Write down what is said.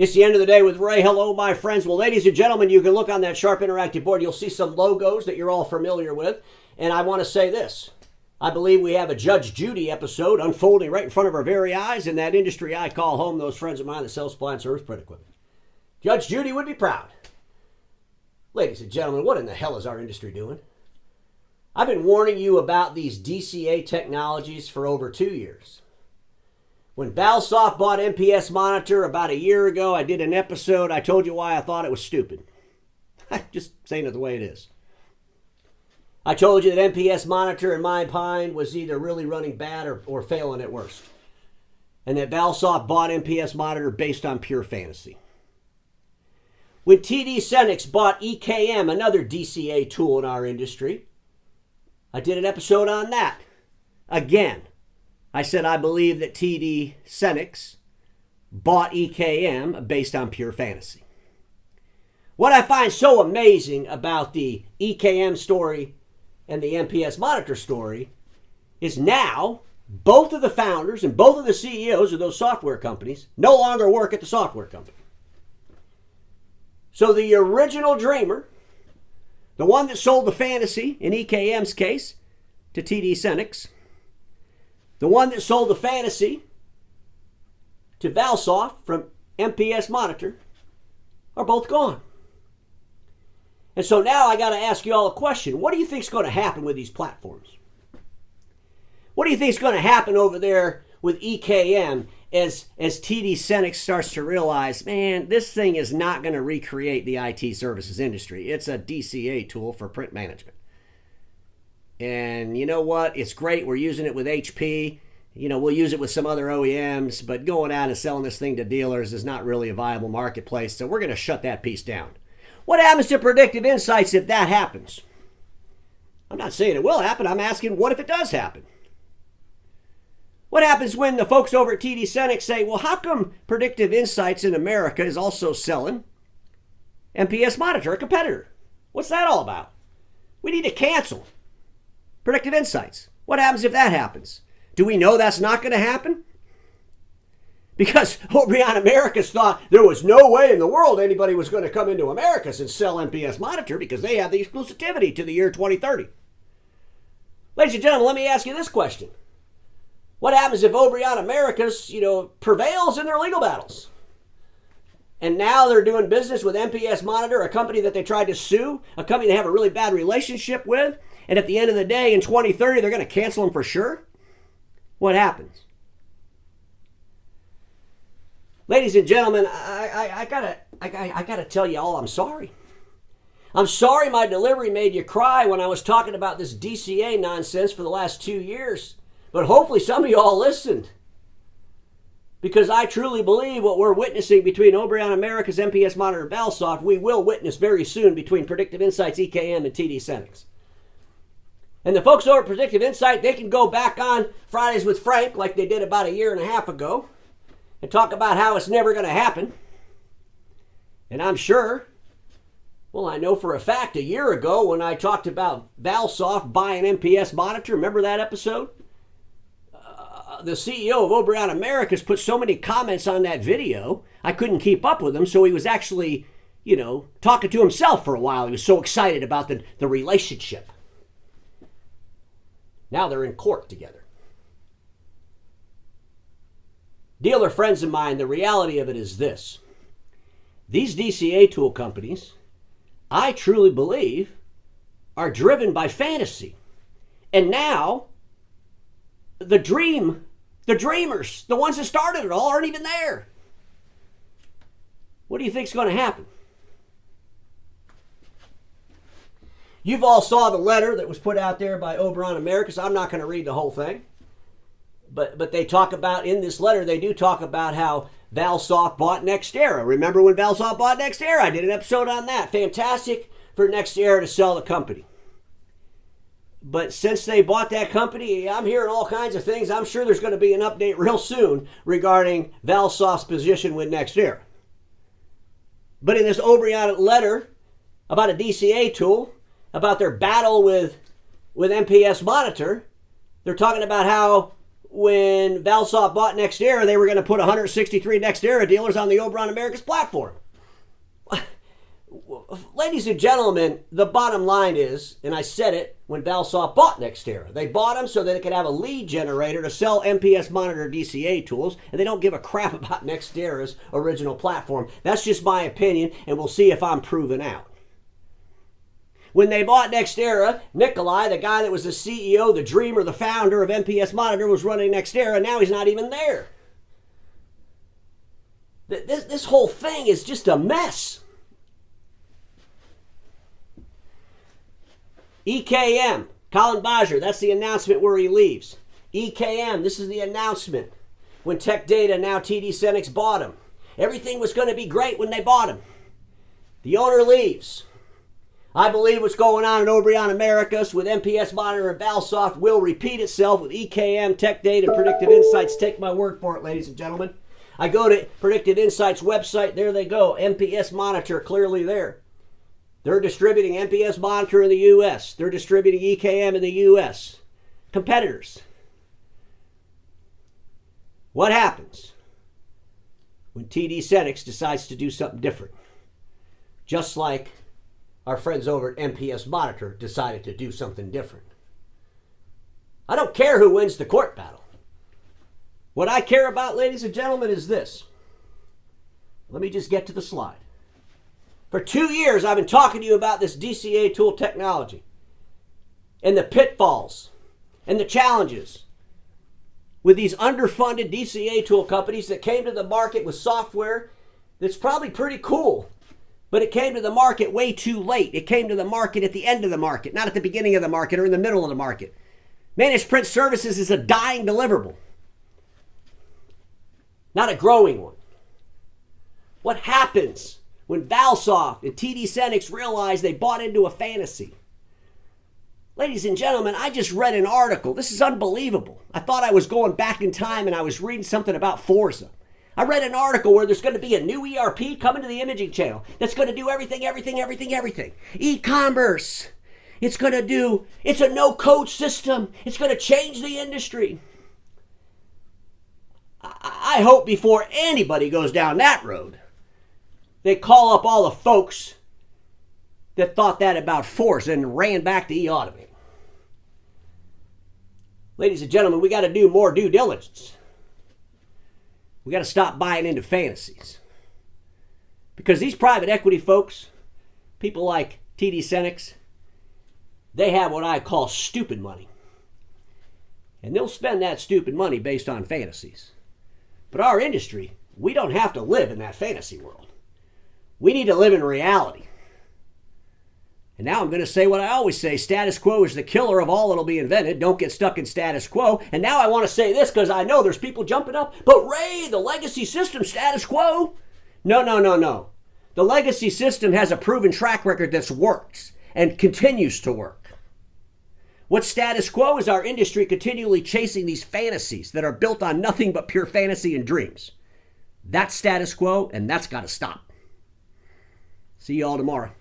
It's the end of the day with Ray. Hello, my friends. Well, ladies and gentlemen, you can look on that Sharp Interactive board. You'll see some logos that you're all familiar with. And I want to say this. I believe we have a Judge Judy episode unfolding right in front of our very eyes in that industry I call home, those friends of mine that sell supply and service print equipment. Judge Judy would be proud. Ladies and gentlemen, what in the hell is our industry doing? I've been warning you about these DCA technologies for over 2 years. When Valsoft bought MPS Monitor about a year ago, I did an episode. I told you why I thought it was stupid. Just saying it the way it is. I told you that MPS Monitor, in my opinion, was either really running bad or failing at worst. And that Valsoft bought MPS Monitor based on pure fantasy. When TD SYNNEX bought EKM, another DCA tool in our industry, I did an episode on that. Again, I said I believe that TD SYNNEX bought EKM based on pure fantasy. What I find so amazing about the EKM story and the MPS Monitor story is now both of the founders and both of the CEOs of those software companies no longer work at the software company. So the original dreamer, the one that sold the fantasy in EKM's case to TD SYNNEX, the one that sold the fantasy to Valsoft from MPS Monitor, are both gone. And so now I got to ask you all a question. What do you think is going to happen with these platforms? What do you think is going to happen over there with EKM as TD SYNNEX starts to realize, man, this thing is not going to recreate the IT services industry. It's a DCA tool for print management. And you know what? It's great. We're using it with HP. You know, we'll use it with some other OEMs, but going out and selling this thing to dealers is not really a viable marketplace. So we're going to shut that piece down. What happens to Predictive InSights if that happens? I'm not saying it will happen. I'm asking, what if it does happen? What happens when the folks over at TD SYNNEX say, well, how come Predictive InSights in America is also selling MPS Monitor, a competitor? What's that all about? We need to cancel Predictive InSights. What happens if that happens? Do we know that's not going to happen? Because Oberon Americas thought there was no way in the world anybody was going to come into Americas and sell MPS Monitor because they have the exclusivity to the year 2030. Ladies and gentlemen, let me ask you this question. What happens if Oberon Americas, prevails in their legal battles? And now they're doing business with MPS Monitor, a company that they tried to sue, a company they have a really bad relationship with, and at the end of the day, in 2030, they're going to cancel them for sure? What happens? Ladies and gentlemen, I gotta tell you all I'm sorry. I'm sorry my delivery made you cry when I was talking about this DCA nonsense for the last 2 years. But hopefully some of you all listened. Because I truly believe what we're witnessing between Oberon Americas, MPS Monitor, and Valsoft, we will witness very soon between Predictive InSight's EKM and TD SYNNEX. And the folks over at Predictive InSight, they can go back on Fridays with Frank like they did about a year and a half ago and talk about how it's never going to happen. And I'm sure, well, I know for a fact a year ago when I talked about Valsoft buying MPS Monitor, remember that episode? The CEO of Oberon Americas put so many comments on that video, I couldn't keep up with him, so he was actually, talking to himself for a while. He was so excited about the relationship. Now they're in court together. Dealer friends of mine, the reality of it is this. These DCA tool companies, I truly believe, are driven by fantasy. And now, the dreamers, the ones that started it all, aren't even there. What do you think is going to happen? You've all saw the letter that was put out there by Oberon Americas. I'm not going to read the whole thing. But they talk about, in this letter, they do talk about how Valsoft bought NextEra. Remember when Valsoft bought NextEra? I did an episode on that. Fantastic for NextEra to sell the company. But since they bought that company, I'm hearing all kinds of things. I'm sure there's going to be an update real soon regarding Valsoft's position with NextEra. But in this Oberon letter about a DCA tool, about their battle with MPS Monitor, they're talking about how when Valsoft bought NextEra, they were going to put 163 NextEra dealers on the Oberon Americas platform. Ladies and gentlemen, the bottom line is, and I said it when Valsoft bought NextEra, they bought them so that it could have a lead generator to sell MPS monitor DCA tools, and they don't give a crap about NextEra's original platform. That's just my opinion, and we'll see if I'm proven out. When they bought NextEra, Nikolai, the guy that was the CEO, the dreamer, the founder of MPS Monitor, was running NextEra. Now he's not even there. This whole thing is just a mess. EKM, Colin Bajer, that's the announcement where he leaves. EKM, this is the announcement when Tech Data, now TD SYNNEX, bought him. Everything was going to be great when they bought him. The owner leaves. I believe what's going on in Oberon Americas with MPS Monitor and Valsoft will repeat itself with EKM, Tech Data, Predictive InSights. Take my word for it, ladies and gentlemen. I go to Predictive InSights website. There they go. MPS Monitor, clearly there. They're distributing MPS Monitor in the U.S. They're distributing EKM in the U.S. Competitors. What happens when TD SYNNEX decides to do something different? Just like our friends over at MPS Monitor decided to do something different. I don't care who wins the court battle. What I care about, ladies and gentlemen, is this. Let me just get to the slide. For 2 years, I've been talking to you about this DCA tool technology and the pitfalls and the challenges with these underfunded DCA tool companies that came to the market with software that's probably pretty cool, but it came to the market way too late. It came to the market at the end of the market, not at the beginning of the market or in the middle of the market. Managed print services is a dying deliverable, not a growing one. What happens when Valsoft and TD SYNNEX realized they bought into a fantasy? Ladies and gentlemen, I just read an article. This is unbelievable. I thought I was going back in time and I was reading something about Forza. I read an article where there's going to be a new ERP coming to the imaging channel that's going to do everything. E-commerce. It's a no-code system. It's going to change the industry. I hope before anybody goes down that road, they call up all the folks that thought that about Forza and ran back to e-automate. Ladies and gentlemen, we got to do more due diligence. We got to stop buying into fantasies. Because these private equity folks, people like TD SYNNEX, they have what I call stupid money. And they'll spend that stupid money based on fantasies. But our industry, we don't have to live in that fantasy world. We need to live in reality. And now I'm going to say what I always say, status quo is the killer of all that'll be invented. Don't get stuck in status quo. And now I want to say this because I know there's people jumping up. But Ray, the legacy system, status quo? No. The legacy system has a proven track record that's works and continues to work. What's status quo is our industry continually chasing these fantasies that are built on nothing but pure fantasy and dreams. That's status quo, and that's got to stop. See you all tomorrow.